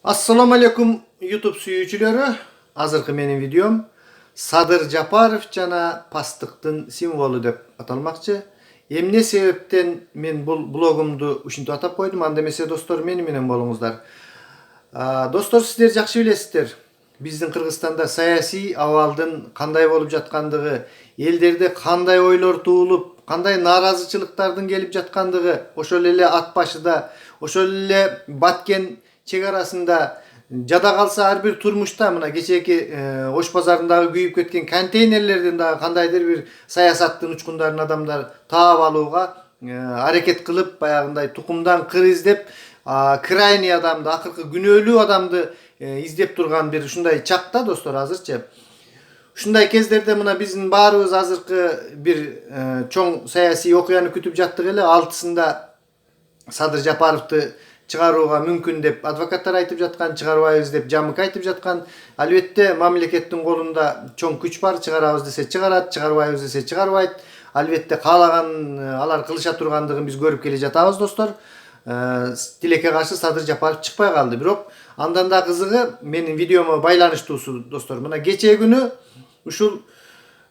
Assalamu alaikum YouTube suyucuları. Azırkı menin videom Sadır Japarov jana pastыктын simvolu dep atalmakçı. Emne sebepten men bu blogumdu uşinti atap koydum. Anda emесе dostlar meni menen bolуңуздар. Dostlar sizler жақсы билесиздер. Биздин Кыргызстанда саясий абалдын кандай болуп жаткандыгы, элдерде кандай ойлор туулуп, кандай нааразычылыктардын келип жаткандыгы, ошол эле ат башыда, ошол эле Баткен чек арасында жада калса ар бир турмушта мына кечээки Ош базарындагы күйүп кеткен контейнерлерден дагы кандайдыр бир саясаттын учкундарын адамдар таап алууга аракет кылып, баягындай тукумдан кыр издеп, крайний адамды, акыркы күнөөлүү адамды издеп турган бир ушундай чакта достор азырчы. Ушундай кездерде мына биздин баарыбыз азыркы бир чоң саясий окуяны күтүп жаттык эле. Алтысында Садыр Жапаровду чыгарууга мүмкүн деп адвокаттар айтып жаткан, чыгарбайбыз деп Жамык айтып жаткан. Албетте мамлекеттин колунда чоң күч бар, чыгарабыз десе чыгарат, чыгарбайбыз десе чыгарбайт. Албетте каалаган алар кылыша тургандыгын биз көрүп келе жатабыз достор. Тилекке каршы Садыр Жапаров чыкпай калды. Бирок андан да кызыгы менин видеомо байланыштуусу достор. Мына кечээ күнү ушул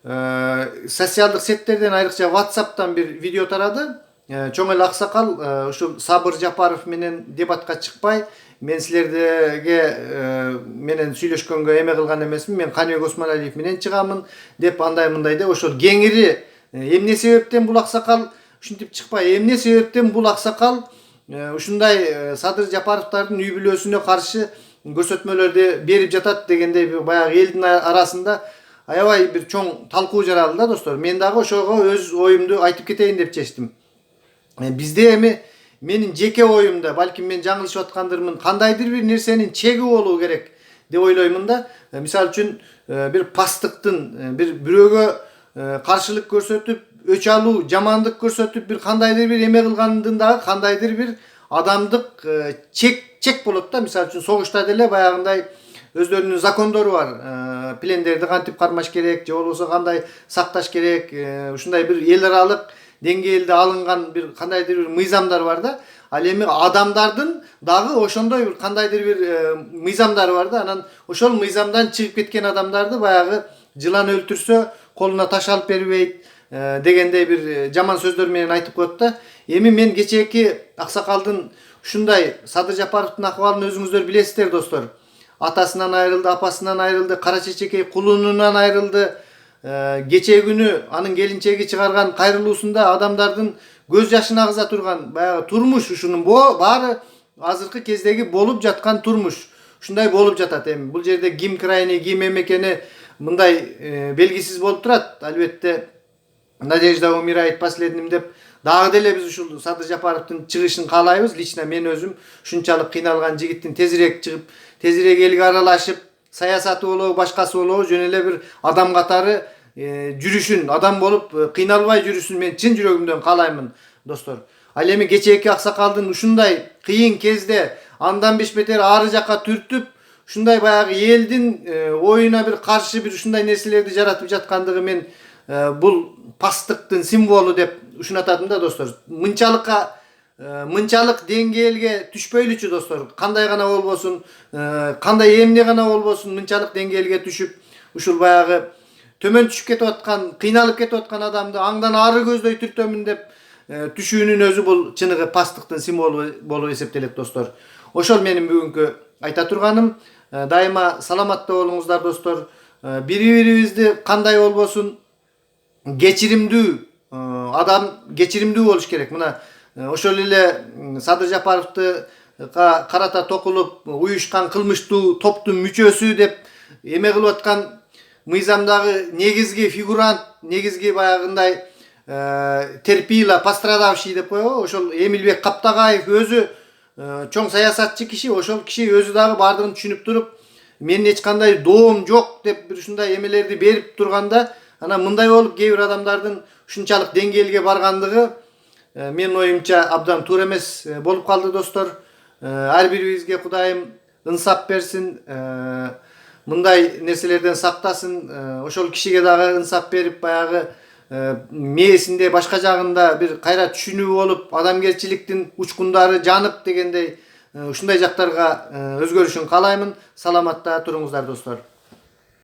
социалдык сеттерден, айрыкча WhatsApp'тан бир видео тарады. Чоң эле аксакал ушул Сабыр Жапаров менен дебатка чыкпай, мен силерге менен сүйлөшкөнгө эме кылган эмесмин, мен Каныбек Осмоналиев менен чыгамын деп андай мындай деп ошол кеңири эмне себептен бул аксакал ушинтип чыкпай, эмне себептен бул аксакал ушундай Садыр Жапаровдардын үй бүлөсүнө каршы көрсөтмөлөрдү берип жатат дегендей баягы элдин арасында аябай бир чоң талкуу жаралды да достор. Мен дагы ошого өз оюмду айтып кетейин деп чечтим. Бизде эми менин жеке оюмда, балким мен жаңылышып аткандырмын, кандайдыр бир нерсенин чеги болуу керек деп ойлоймун да. Мисалы үчүн бир пастыктын, бирөөгө каршылык көрсөтүп, өч алуу, жамандык көрсөтүп, бир кандайдыр бир эме кылгандын дагы кандайдыр бир адамдык чек болот да. Мисалы үчүн согушта деле баягындай өздөрүнүн закондору бар. Плендерди кантип кармаш керек, же болбосо кандай сакташ керек, ушундай бир эл аралык деңгээлде алынган бир кандайдыр бир мыйзамдар бар да. Ал эми адамдардын дагы ошондой бир кандайдыр бир мыйзамдары бар да. Анан ошол мыйзамдан чыгып кеткен адамдарды баягы жылан өлтүрсө колуна таш алып бербейт дегендей бир жаман сөздөр менен айтып коет да. Эми мен кечээки аксакалдын ушундай Садыр Жапаровдун акыбалын өзүңүздөр билесиздер достор. Атасынан айрылды, апасынан айрылды, кара чечекей кулунунан айрылды. Кечээ күнү анын келинчеги чыгарган кайрылуусунда адамдардын көз жашын агыза турган баягы турмуш, ушунун баары азыркы кездеги болуп жаткан турмуш. Ушундай болуп жатат. Эми бул жерде ким крайний, ким эмекени мындай белгисиз болуп турат. Албетте Надежда умирает последним деп дагы деле биз ушул Садыр Жапаровдун чыгышын каалайбыз. Лично мен өзүм ушунчалык кыйналган жигиттин тезирээк чыгып, тезирээк элге аралашып, саясаты болобу, башкасы болобу, жөн эле бир адам катары жүрүшүн, адам болуп кыйналбай жүрүшүн мен чын жүрөгүмдөн каалаймын достор. Ал эми кечээки аксакалдын ушундай кыйын кезде андан бешбетер ары жакка түртүп, ушундай баягы элдин оюна бир каршы бир ушундай нерселерди жаратып жаткандыгы мен бул пастыктын символу деп ушунататым да достор. Мынчалык деңгээлге түшпөйлүчү достор. Кандай гана болбосун, кандай эмне гана болбосун, мынчалык деңгээлге түшүп, ушул баягы төмөн түшүп кетип аткан, кыйналып кетип аткан адамды аңдан ары көздөй түртөмүн деп түшүүнүн өзү бул чыныгы пастыктын символу болуп эсептелет достор. Ошол менин бүгүнкү айта турганым. Дайыма саламатта болуңуздар достор. Бири-бирибизди кандай болбосун кечиримдүү адам, кечиримдүү болуш керек. Мына ошол эле Садыр Жапаровду карата токулуп, уюшкан кылмыштуу топтун мүчөсү деп эме кылып аткан мыйзамдагы негизги фигурант, негизги баягындай терпила, пострадавший деп коебу. Ошол Эмилбек Каптагаев өзү чоң саясатчы киши, ошол киши өзү дагы бардыгын түшүнүп туруп, менин эч кандай доом жок деп бир ушундай эмелерди берип турганда, анан мындай болуп кээ бир адамдардын ушунчалык деңгээлге баргандыгы менин оюмча абдан туура эмес болуп калды достор. Ар бирибизге Кудайым ынсап берсин, мындай нерселерден сактасын. Ошол кишиге дагы ынсап берип, баягы мээсинде башка жагында бир кайра түшүнүү болуп, адамгерчиликтин учкундары жанып дегендей ушундай жактарга өзгөрүшүн каалаймын. Саламатта туруңуздар достор.